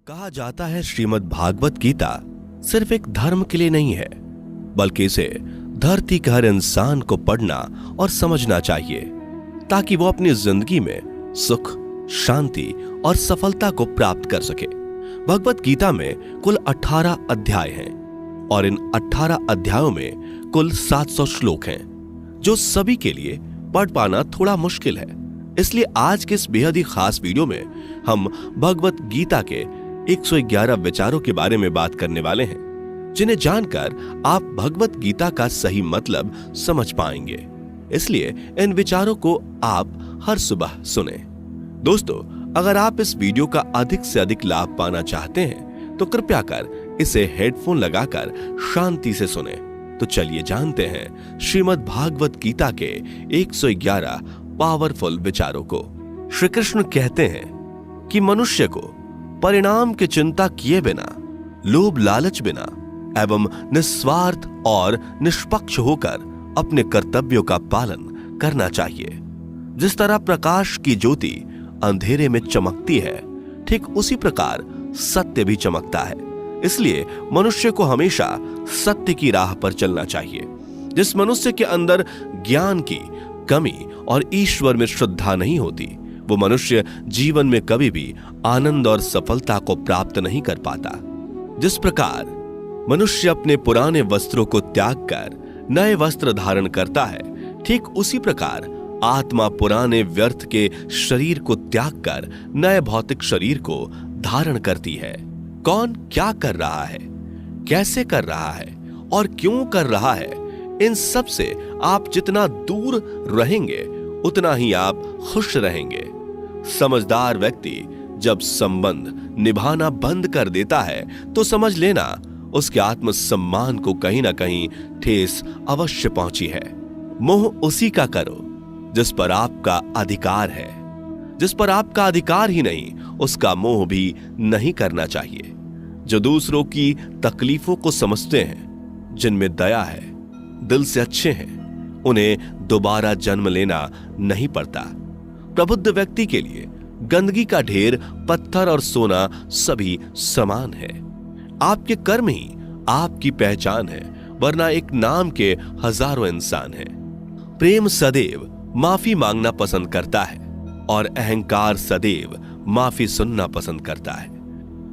कहा जाता है श्रीमद् भागवत गीता सिर्फ एक धर्म के लिए नहीं है, बल्कि इसे धरती के हर इंसान को पढ़ना और समझना चाहिए ताकि वो अपनी जिंदगी में सुख, शांति और सफलता को प्राप्त कर सके। भगवत गीता में कुल 18 अध्याय हैं और इन 18 अध्यायों में कुल 700 श्लोक हैं, जो सभी के लिए पढ़ पाना थोड़ा मुश्किल है। इसलिए आज के इस बेहद ही खास वीडियो में हम भगवत गीता के 111 विचारों के बारे में बात करने वाले हैं, जिन्हें जानकर आप भगवत गीता का सही मतलब समझ पाएंगे। इसलिए इन विचारों को आप हर सुबह सुने। दोस्तों, अगर आप इस वीडियो का अधिक से अधिक लाभ पाना चाहते हैं तो कृपया कर इसे हेडफोन लगाकर शांति से सुने। तो चलिए जानते हैं श्रीमद् भागवत गीता के 111 पावरफुल विचारों को। श्री कृष्ण कहते हैं कि मनुष्य को परिणाम की चिंता किए बिना, लोभ लालच बिना एवं निस्वार्थ और निष्पक्ष होकर अपने कर्तव्यों का पालन करना चाहिए। जिस तरह प्रकाश की ज्योति अंधेरे में चमकती है, ठीक उसी प्रकार सत्य भी चमकता है। इसलिए मनुष्य को हमेशा सत्य की राह पर चलना चाहिए। जिस मनुष्य के अंदर ज्ञान की कमी और ईश्वर में श्रद्धा नहीं होती, वो मनुष्य जीवन में कभी भी आनंद और सफलता को प्राप्त नहीं कर पाता। जिस प्रकार मनुष्य अपने पुराने वस्त्रों को त्याग कर नए वस्त्र धारण करता है, ठीक उसी प्रकार आत्मा पुराने व्यर्थ के शरीर को त्याग कर नए भौतिक शरीर को धारण करती है। कौन क्या कर रहा है, कैसे कर रहा है और क्यों कर रहा है, इन सब से आप जितना दूर रहेंगे उतना ही आप खुश रहेंगे। समझदार व्यक्ति जब संबंध निभाना बंद कर देता है तो समझ लेना उसके आत्मसम्मान को कहीं ना कहीं ठेस अवश्य पहुंची है। मोह उसी का करो जिस पर आपका अधिकार है। जिस पर आपका अधिकार ही नहीं, उसका मोह भी नहीं करना चाहिए। जो दूसरों की तकलीफों को समझते हैं, जिनमें दया है, दिल से अच्छे हैं, उन्हें दोबारा जन्म लेना नहीं पड़ता। प्रबुद्ध व्यक्ति के लिए गंदगी का ढेर, पत्थर और सोना सभी समान है। आपके कर्म ही आपकी पहचान है, वरना एक नाम के हजारों इंसान हैं। प्रेम सदैव माफी मांगना पसंद करता है और अहंकार सदैव माफी सुनना पसंद करता है।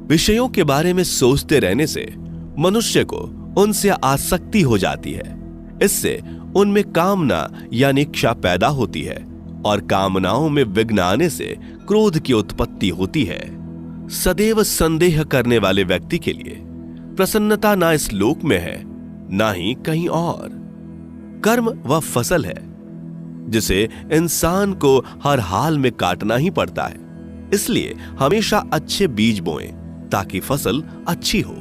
विषयों के बारे में सोचते रहने से मनुष्य को उनसे आसक्ति हो जाती है। इससे उनमें कामना यानी इच्छा पैदा होती है और कामनाओं में विघ्न आने से क्रोध की उत्पत्ति होती है। सदैव संदेह करने वाले व्यक्ति के लिए प्रसन्नता ना इस लोक में है, ना ही कहीं और। कर्म वह फसल है जिसे इंसान को हर हाल में काटना ही पड़ता है। इसलिए हमेशा अच्छे बीज बोएं ताकि फसल अच्छी हो।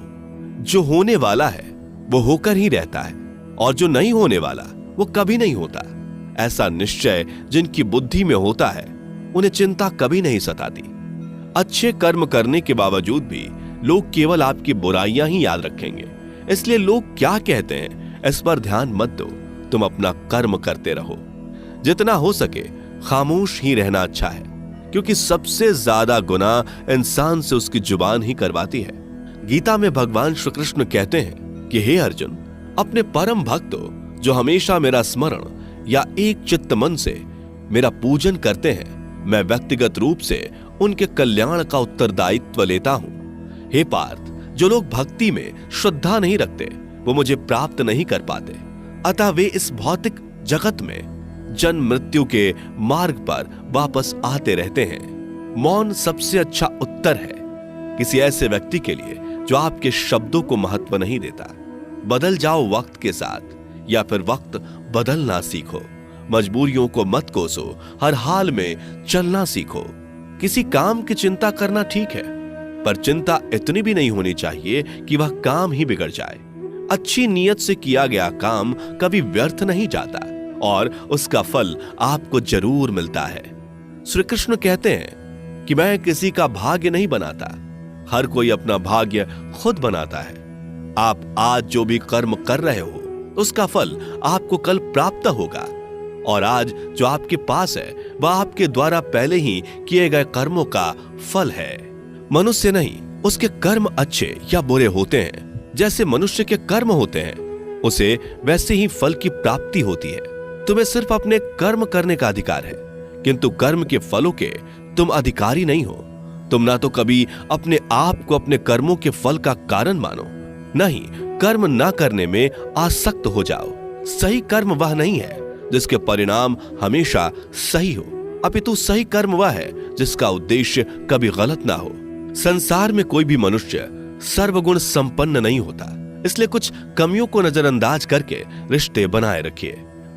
जो होने वाला है वो होकर ही रहता है और जो नहीं होने वाला वो कभी नहीं होता। ऐसा निश्चय जिनकी बुद्धि में होता है, उन्हें चिंता कभी नहीं सताती। अच्छे कर्म करने के बावजूद भी लोग केवल आपकी बुराइयां ही याद रखेंगे। इसलिए लोग क्या कहते हैं इस पर ध्यान मत दो, तुम अपना कर्म करते रहो। जितना हो सके खामोश ही रहना अच्छा है, क्योंकि सबसे ज्यादा गुनाह इंसान से उसकी जुबान ही करवाती है। गीता में भगवान श्री कृष्ण कहते हैं कि हे अर्जुन, अपने परम भक्तों जो हमेशा मेरा स्मरण या एक चित्त मन से मेरा पूजन करते हैं, मैं व्यक्तिगत रूप से उनके कल्याण का उत्तरदायित्व लेता हूं। हे पार्थ, जो लोग भक्ति में श्रद्धा नहीं रखते वो मुझे प्राप्त नहीं कर पाते। अतः वे इस भौतिक जगत में जन्म मृत्यु के मार्ग पर वापस आते रहते हैं। मौन सबसे अच्छा उत्तर है किसी ऐसे व्यक्ति के लिए जो आपके शब्दों को महत्व नहीं देता। बदल जाओ वक्त के साथ, या फिर वक्त बदलना सीखो। मजबूरियों को मत कोसो, हर हाल में चलना सीखो। किसी काम की चिंता करना ठीक है, पर चिंता इतनी भी नहीं होनी चाहिए कि वह काम ही बिगड़ जाए। अच्छी नीयत से किया गया काम कभी व्यर्थ नहीं जाता और उसका फल आपको जरूर मिलता है। श्री कृष्ण कहते हैं कि मैं किसी का भाग्य नहीं बनाता, हर कोई अपना भाग्य खुद बनाता है। आप आज जो भी कर्म कर रहे हो उसका फल आपको कल प्राप्त होगा, और आज जो आपके पास है वह आपके द्वारा पहले ही किए गए कर्मों का फल है। मनुष्य नहीं, उसके कर्म अच्छे या बुरे होते हैं, जैसे मनुष्य के कर्म होते हैं, उसे वैसे ही फल की प्राप्ति होती है। तुम्हें सिर्फ अपने कर्म करने का अधिकार है, किंतु कर्म के फलों के तुम अधिकारी नहीं हो। तुम ना तो कभी अपने आप को अपने कर्मों के फल का कारण मानो, न ही कर्म ना करने में आसक्त हो जाओ। सही कर्म वह नहीं है जिसके परिणाम हमेशा सही हो, अपितु सही कर्म वह है जिसका उद्देश्य कभी गलत ना हो। संसार में कोई भी मनुष्य सर्वगुण संपन्न नहीं होता, इसलिए कुछ कमियों को नजरअंदाज करके रिश्ते बनाए रखिए।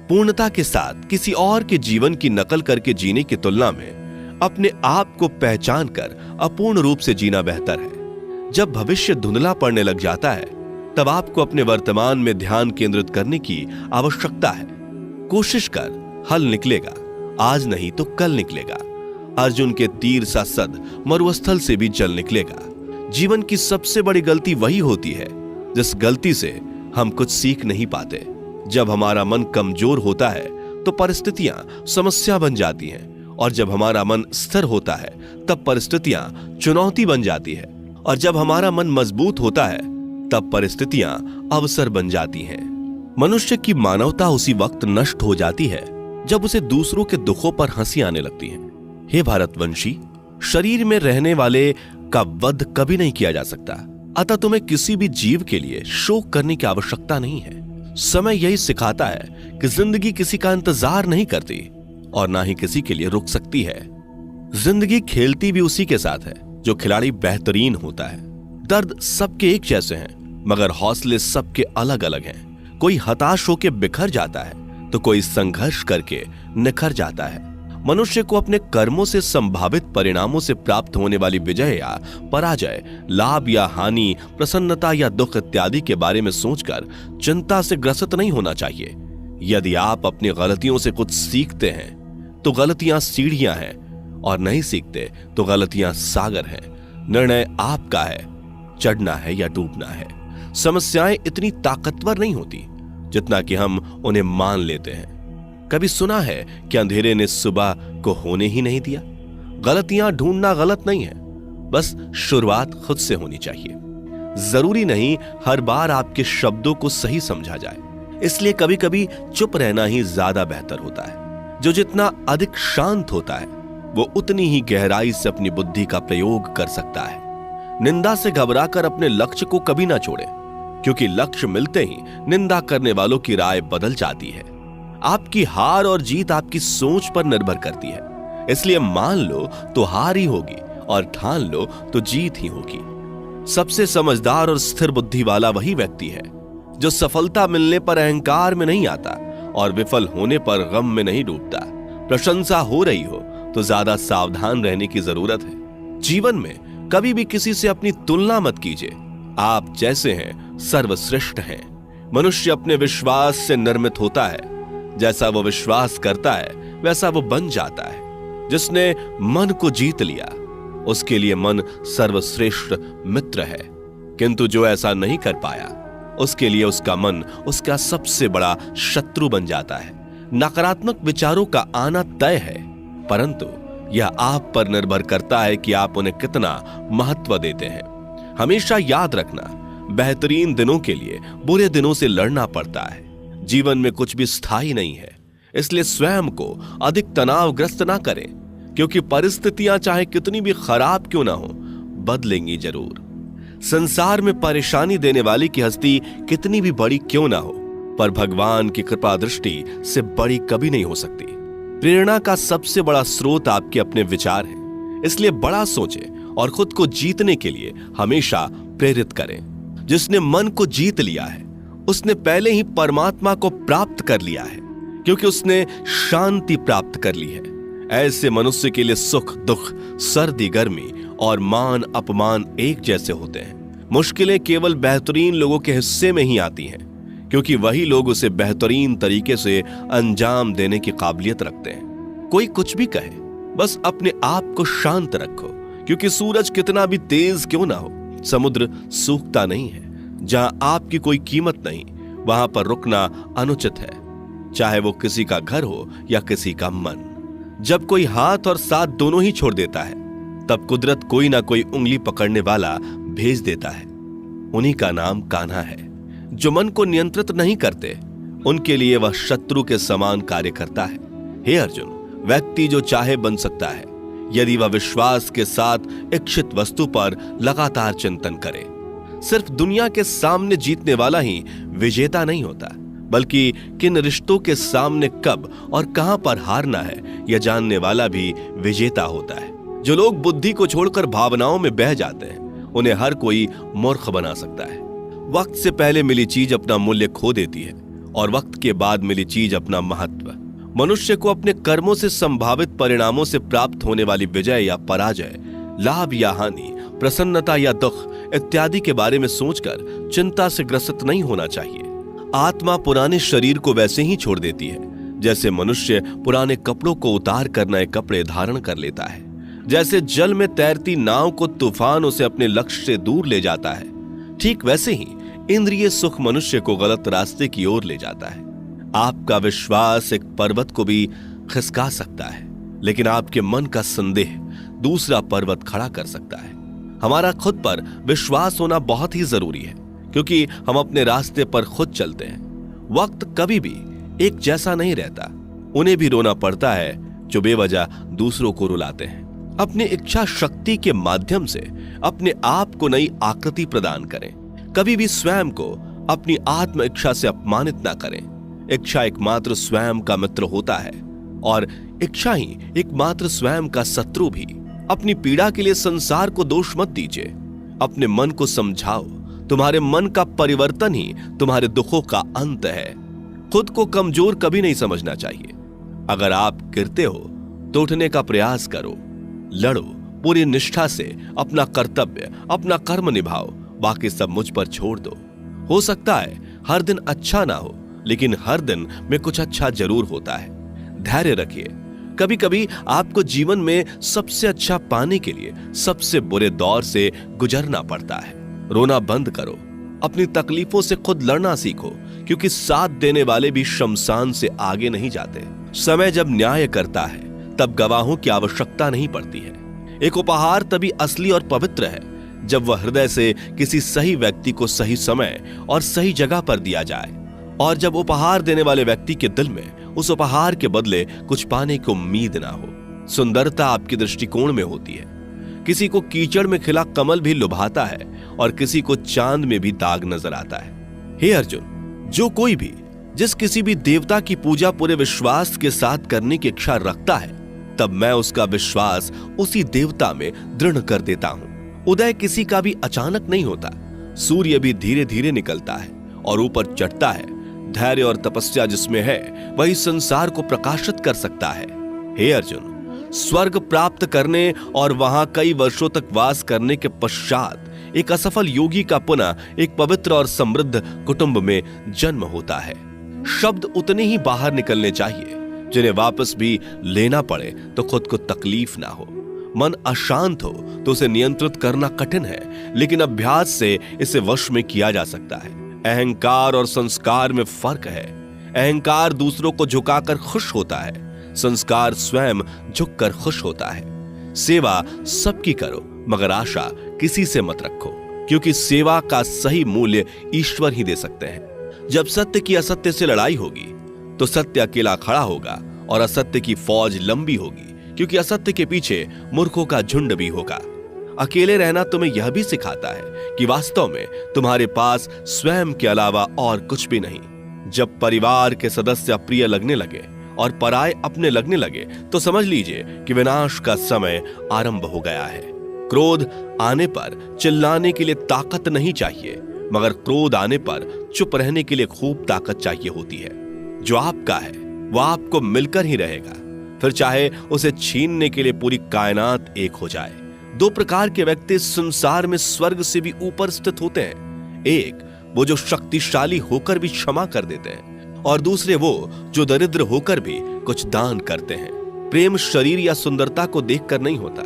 पूर्णता के साथ किसी और के जीवन की नकल करके जीने की तुलना में अपने आप को पहचान कर अपूर्ण रूप से जीना बेहतर है। जब भविष्य धुंधला पड़ने लग जाता है, तब आपको अपने वर्तमान में ध्यान केंद्रित करने की आवश्यकता है। कोशिश कर, हल निकलेगा, आज नहीं तो कल निकलेगा। अर्जुन के तीर सा सद मरुस्थल से भी जल निकलेगा। जीवन की सबसे बड़ी गलती वही होती है जिस गलती से हम कुछ सीख नहीं पाते। जब हमारा मन कमजोर होता है तो परिस्थितियां समस्या बन जाती हैं, और जब हमारा मन स्थिर होता है तब परिस्थितियां चुनौती बन जाती है, और जब हमारा मन मजबूत होता है तब परिस्थितियां अवसर बन जाती हैं। मनुष्य की मानवता उसी वक्त नष्ट हो जाती है जब उसे दूसरों के दुखों पर हंसी आने लगती है। हे भारतवंशी, शरीर में रहने वाले का वध कभी नहीं किया जा सकता, अतः तुम्हें किसी भी जीव के लिए शोक करने की आवश्यकता नहीं है। समय यही सिखाता है कि जिंदगी किसी का इंतजार नहीं करती और ना ही किसी के लिए रुक सकती है। जिंदगी खेलती भी उसी के साथ है जो खिलाड़ी बेहतरीन होता है। दर्द सबके एक जैसे हैं, मगर हौसले सबके अलग अलग हैं। कोई हताश होकर बिखर जाता है तो कोई संघर्ष करके निखर जाता है। मनुष्य को अपने कर्मों से संभावित परिणामों से प्राप्त होने वाली विजय या पराजय, लाभ या हानि, प्रसन्नता या दुख इत्यादि के बारे में सोचकर चिंता से ग्रसित नहीं होना चाहिए। यदि आप अपनी गलतियों से कुछ सीखते हैं तो गलतियां सीढ़ियां हैं, और नहीं सीखते तो गलतियां सागर हैं। निर्णय आपका है, चढ़ना है या डूबना है। समस्याएं इतनी ताकतवर नहीं होती जितना कि हम उन्हें मान लेते हैं। कभी सुना है कि अंधेरे ने सुबह को होने ही नहीं दिया? गलतियां ढूंढना गलत नहीं है, बस शुरुआत खुद से होनी चाहिए। जरूरी नहीं हर बार आपके शब्दों को सही समझा जाए, इसलिए कभी कभी चुप रहना ही ज्यादा बेहतर होता है। जो जितना अधिक शांत होता है वो उतनी ही गहराई से अपनी बुद्धि का प्रयोग कर सकता है। निंदा से घबराकर अपने लक्ष्य को कभी ना छोड़े, क्योंकि लक्ष्य मिलते ही निंदा करने वालों की राय बदल जाती है। आपकी हार और जीत आपकी सोच पर निर्भर करती है, इसलिए मान लो तो हार ही होगी और ठान लो तो जीत ही होगी। सबसे समझदार और स्थिर बुद्धि वाला वही व्यक्ति है जो सफलता मिलने पर अहंकार में नहीं आता और विफल होने पर गम में नहीं डूबता। प्रशंसा हो रही हो तो ज्यादा सावधान रहने की जरूरत है। जीवन में कभी भी किसी से अपनी तुलना मत कीजिए। आप जैसे हैं सर्वश्रेष्ठ हैं। मनुष्य अपने विश्वास से निर्मित होता है। जैसा वो विश्वास करता है वैसा वो बन जाता है। जिसने मन को जीत लिया उसके लिए मन सर्वश्रेष्ठ मित्र है, किंतु जो ऐसा नहीं कर पाया उसके लिए उसका मन उसका सबसे बड़ा शत्रु बन जाता है। नकारात्मक विचारों का आना तय है, परंतु यह आप पर निर्भर करता है कि आप उन्हें कितना महत्व देते हैं। हमेशा याद रखना, बेहतरीन दिनों के लिए बुरे दिनों से लड़ना पड़ता है। जीवन में कुछ भी स्थायी नहीं है, इसलिए स्वयं को अधिक तनावग्रस्त ना करें, क्योंकि परिस्थितियां चाहे कितनी भी खराब क्यों ना हो, बदलेंगी जरूर। संसार में परेशानी देने वाली की हस्ती कितनी भी बड़ी क्यों ना हो, पर भगवान की कृपा दृष्टि से बड़ी कभी नहीं हो सकती। प्रेरणा का सबसे बड़ा स्रोत आपके अपने विचार हैं, इसलिए बड़ा सोचें और खुद को जीतने के लिए हमेशा प्रेरित करें। जिसने मन को जीत लिया है उसने पहले ही परमात्मा को प्राप्त कर लिया है, क्योंकि उसने शांति प्राप्त कर ली है। ऐसे मनुष्य के लिए सुख दुख, सर्दी गर्मी और मान अपमान एक जैसे होते हैं। मुश्किलें केवल बेहतरीन लोगों के हिस्से में ही आती हैं, क्योंकि वही लोग उसे बेहतरीन तरीके से अंजाम देने की काबिलियत रखते हैं। कोई कुछ भी कहे, बस अपने आप को शांत रखो, क्योंकि सूरज कितना भी तेज क्यों ना हो, समुद्र सूखता नहीं है। जहां आपकी कोई कीमत नहीं, वहां पर रुकना अनुचित है, चाहे वो किसी का घर हो या किसी का मन। जब कोई हाथ और साथ दोनों ही छोड़ देता है तब कुदरत कोई ना कोई उंगली पकड़ने वाला भेज देता है। उन्हीं का नाम कान्हा है। जो मन को नियंत्रित नहीं करते, उनके लिए वह शत्रु के समान कार्य करता है। हे अर्जुन, व्यक्ति जो चाहे बन सकता है यदि वह विश्वास के साथ इच्छित वस्तु पर लगातार चिंतन करे। सिर्फ दुनिया के सामने जीतने वाला ही विजेता नहीं होता, बल्कि किन रिश्तों के सामने कब और कहां पर हारना है यह जानने वाला भी विजेता होता है। जो लोग बुद्धि को छोड़कर भावनाओं में बह जाते हैं, उन्हें हर कोई मूर्ख बना सकता है। वक्त से पहले मिली चीज अपना मूल्य खो देती है और वक्त के बाद मिली चीज अपना महत्व। मनुष्य को अपने कर्मों से संभावित परिणामों से प्राप्त होने वाली विजय या पराजय, लाभ या हानि, प्रसन्नता या दुख इत्यादि के बारे में सोचकर चिंता से ग्रसित नहीं होना चाहिए। आत्मा पुराने शरीर को वैसे ही छोड़ देती है जैसे मनुष्य पुराने कपड़ों को उतार कर नए कपड़े धारण कर लेता है। जैसे जल में तैरती नाव को तूफान उसे अपने लक्ष्य से दूर ले जाता है, ठीक वैसे ही इंद्रिय सुख मनुष्य को गलत रास्ते की ओर ले जाता है। आपका विश्वास एक पर्वत को भी खिसका सकता है, लेकिन आपके मन का संदेह दूसरा पर्वत खड़ा कर सकता है। हमारा खुद पर विश्वास होना बहुत ही जरूरी है, क्योंकि हम अपने रास्ते पर खुद चलते हैं। वक्त कभी भी एक जैसा नहीं रहता। उन्हें भी रोना पड़ता है जो बेवजह दूसरों को रुलाते हैं। अपनी इच्छा शक्ति के माध्यम से अपने आप को नई आकृति प्रदान करें। कभी भी स्वयं को अपनी आत्म इच्छा से अपमानित ना करें। इच्छा एकमात्र स्वयं का मित्र होता है और इच्छा ही एकमात्र स्वयं का शत्रु भी। अपनी पीड़ा के लिए संसार को दोष मत दीजिए। अपने मन को समझाओ। तुम्हारे मन का परिवर्तन ही तुम्हारे दुखों का अंत है। खुद को कमजोर कभी नहीं समझना चाहिए। अगर आप गिरते हो तो उठने का प्रयास करो, लड़ो, पूरी निष्ठा से अपना कर्तव्य, अपना कर्म निभाओ। बाकी सब मुझ पर छोड़ दो। हो सकता है हर दिन अच्छा ना हो, लेकिन हर दिन में कुछ अच्छा जरूर होता है। धैर्य रखिए। कभी कभी आपको जीवन में सबसे अच्छा पाने के लिए सबसे बुरे दौर से गुजरना पड़ता है। रोना बंद करो। अपनी तकलीफों से खुद लड़ना सीखो, क्योंकि साथ देने वाले भी शमशान से आगे नहीं जाते। समय जब न्याय करता है तब गवाहों की आवश्यकता नहीं पड़ती है। एक उपहार तभी असली और पवित्र है जब वह हृदय से किसी सही व्यक्ति को सही समय और सही जगह पर दिया जाए, और जब उपहार देने वाले व्यक्ति के दिल में उस उपहार के बदले कुछ पाने की उम्मीद ना हो। सुंदरता आपके दृष्टिकोण में होती है। किसी को कीचड़ में खिला कमल भी लुभाता है और किसी को चांद में भी दाग नजर आता है। हे अर्जुन, जो कोई भी जिस किसी भी देवता की पूजा पूरे विश्वास के साथ करने की इच्छा रखता है, तब मैं उसका विश्वास उसी देवता में दृढ़ कर देता हूं। उदय किसी का भी अचानक नहीं होता। सूर्य भी धीरे धीरे निकलता है और ऊपर चढ़ता है। धैर्य और तपस्या जिसमें है वही संसार को प्रकाशित कर सकता है। हे अर्जुन, स्वर्ग प्राप्त करने और वहां कई वर्षों तक वास करने के पश्चात एक असफल योगी का पुनः एक पवित्र और समृद्ध कुटुंब में जन्म होता है। शब्द उतने ही बाहर निकलने चाहिए जिन्हें वापस भी लेना पड़े तो खुद को तकलीफ ना हो। मन अशांत हो तो उसे नियंत्रित करना कठिन है, लेकिन अभ्यास से इसे वश में किया जा सकता है। अहंकार और संस्कार में फर्क है। अहंकार दूसरों को झुकाकर खुश होता है, संस्कार स्वयं झुककर खुश होता है। सेवा सबकी करो, मगर आशा किसी से मत रखो, क्योंकि सेवा का सही मूल्य ईश्वर ही दे सकते हैं। जब सत्य की असत्य से लड़ाई होगी तो सत्य अकेला खड़ा होगा और असत्य की फौज लंबी होगी, क्योंकि असत्य के पीछे मूर्खों का झुंड भी होगा। अकेले रहना तुम्हें यह भी सिखाता है कि वास्तव में तुम्हारे पास स्वयं के अलावा और कुछ भी नहीं। जब परिवार के सदस्य अप्रिय लगने लगे और पराये अपने लगने लगे तो समझ लीजिए कि विनाश का समय आरंभ हो गया है। क्रोध आने पर चिल्लाने के लिए ताकत नहीं चाहिए, मगर क्रोध आने पर चुप रहने के लिए खूब ताकत चाहिए होती है। जो आपका है वह आपको मिलकर ही रहेगा, फिर चाहे उसे छीनने के लिए पूरी कायनात एक हो जाए। दो प्रकार के व्यक्ति संसार में स्वर्ग से भी ऊपर स्थित होते हैं। एक वो जो शक्तिशाली होकर भी क्षमा कर देते हैं, और दूसरे वो जो दरिद्र होकर भी कुछ दान करते हैं। प्रेम शरीर या सुंदरता को देखकर नहीं होता,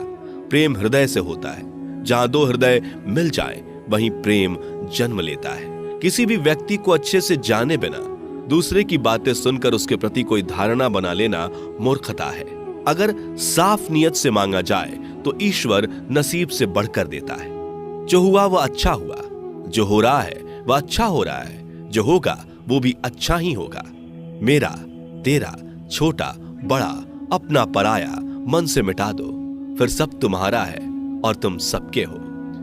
प्रेम हृदय से होता है। जहां दो हृदय मिल जाएं, वहीं प्रेम जन्म लेता है। किसी भी व्यक्ति को अच्छे से जाने बिना दूसरे की बातें सुनकर उसके प्रति कोई धारणा बना लेना मूर्खता है। अगर साफ नियत से मांगा जाए तो ईश्वर नसीब से बढ़कर देता है। जो हुआ वह अच्छा हुआ, जो हो रहा है वह अच्छा हो रहा है, जो होगा वो भी अच्छा ही होगा। मेरा, तेरा, छोटा, बड़ा, अपना, पराया मन से मिटा दो, फिर सब तुम्हारा है और तुम सबके हो।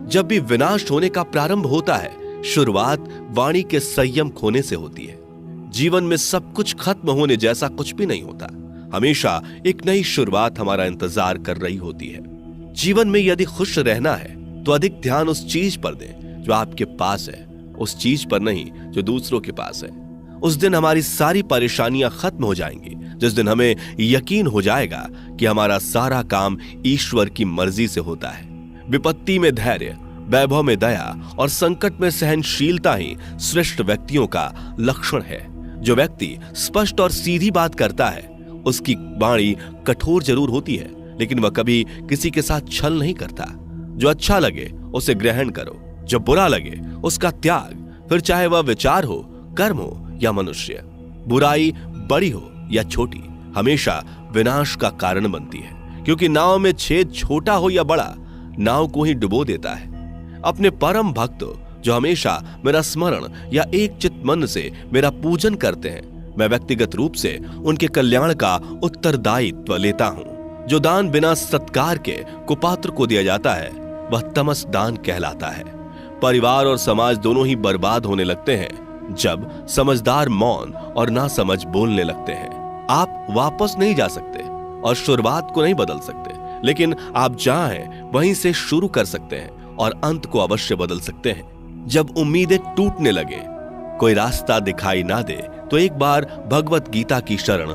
जब भी विनाश होने का प्रारंभ होता है, शुरुआत वाणी के संयम खोने से होती है। जीवन में सब कुछ खत्म होने जैसा कुछ भी नहीं होता। हमेशा एक नई शुरुआत हमारा इंतजार कर रही होती है। जीवन में यदि खुश रहना है तो अधिक ध्यान उस चीज पर दें जो आपके पास है, उस चीज पर नहीं जो दूसरों के पास है। उस दिन हमारी सारी परेशानियां खत्म हो जाएंगी, जिस दिन हमें यकीन हो जाएगा कि हमारा सारा काम ईश्वर की मर्जी से होता है। विपत्ति में धैर्य, वैभव में दया और संकट में सहनशीलता ही श्रेष्ठ व्यक्तियों का लक्षण है। जो व्यक्ति स्पष्ट और सीधी बात करता है, उसकी वाणी कठोर जरूर होती है, लेकिन वह कभी किसी के साथ छल नहीं करता। जो अच्छा लगे उसे ग्रहण करो, जो बुरा लगे उसका त्याग, फिर चाहे वह विचार हो, कर्म हो या मनुष्य। बुराई बड़ी हो या छोटी हमेशा विनाश का कारण बनती है, क्योंकि नाव में छेद छोटा हो या बड़ा, नाव को ही डुबो देता है। अपने परम भक्तों जो हमेशा मेरा स्मरण या एक चित्त मन से मेरा पूजन करते हैं, मैं व्यक्तिगत रूप से उनके कल्याण का उत्तरदायित्व लेता हूं। जो दान बिना सत्कार के कुपात्र को दिया जाता है वह तमस दान कहलाता है। परिवार और समाज दोनों ही बर्बाद होने लगते हैं जब समझदार मौन और नासमझ बोलने लगते हैं। आप वापस नहीं जा सकते और शुरुआत को नहीं बदल सकते, लेकिन आप चाहें वहीं से शुरू कर सकते हैं और अंत को अवश्य बदल सकते हैं। जब उम्मीदें टूटने लगे, कोई रास्ता दिखाई ना दे, तो एक बार भगवत गीता की शरण